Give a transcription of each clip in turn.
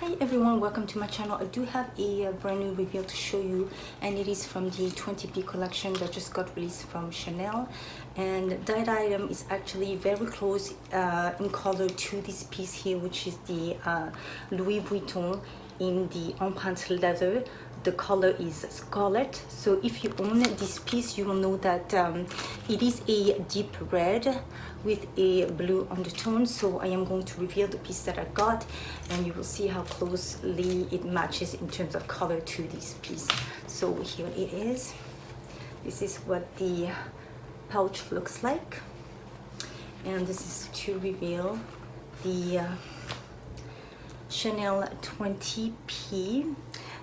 Hi everyone, welcome to my channel. I do have a brand new reveal to show you, and it is from the 20p collection that just got released from Chanel. And that item is actually very close in color to this piece here, which is the Louis Vuitton in the Empreinte Leather. The color is Scarlet. So if you own this piece, you will know that it is a deep red with a blue undertone. So I am going to reveal the piece that I got, and you will see how closely it matches in terms of color to this piece. So here it is. This is what the pouch looks like, and this is to reveal the Chanel 20p.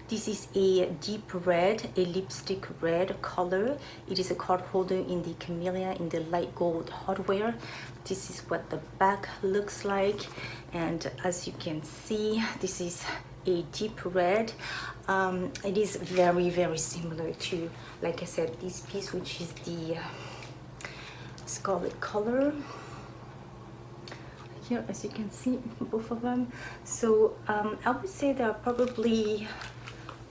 This is a deep red, a lipstick red color. It is a card holder in the Camellia in the light gold hardware. This is what the back looks like, and as you can see, this is a deep red. It is very similar to, like I said, this piece, which is the Scarlet color. Here, as you can see, both of them. So I would say they're probably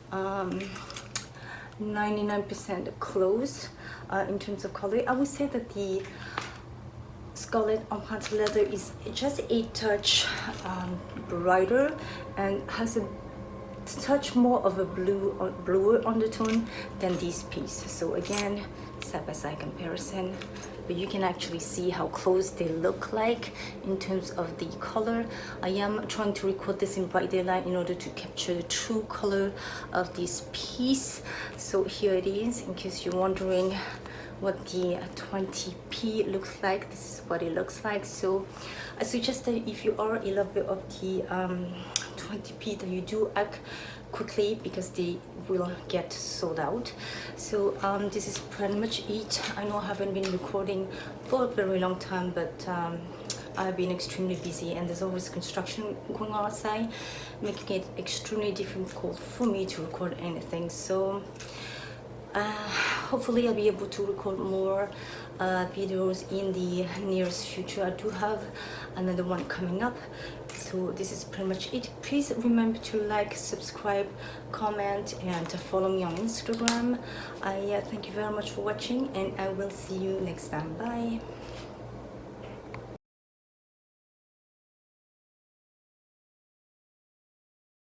99% close in terms of color. I would say that the Scarlet Empreinte Leather is just a touch brighter and has a touch more of a bluer undertone than this piece. So again, side-by-side comparison, but you can actually see how close they look like in terms of the color. I am trying to record this in bright daylight in order to capture the true color of this piece. So here it is, in case you're wondering what the 20p looks like. This is what it looks like. So I suggest that if you are a lover of the 20p, that you do act quickly, because they will get sold out. So this is pretty much it. I know I haven't been recording for a very long time, but I've been extremely busy, and there's always construction going on outside, making it extremely difficult for me to record anything. So hopefully I'll be able to record more videos in the nearest future. I do have another one coming up. So this is pretty much it. Please remember to like, subscribe, comment, and follow me on Instagram. I thank you very much for watching, and I will see you next time. Bye.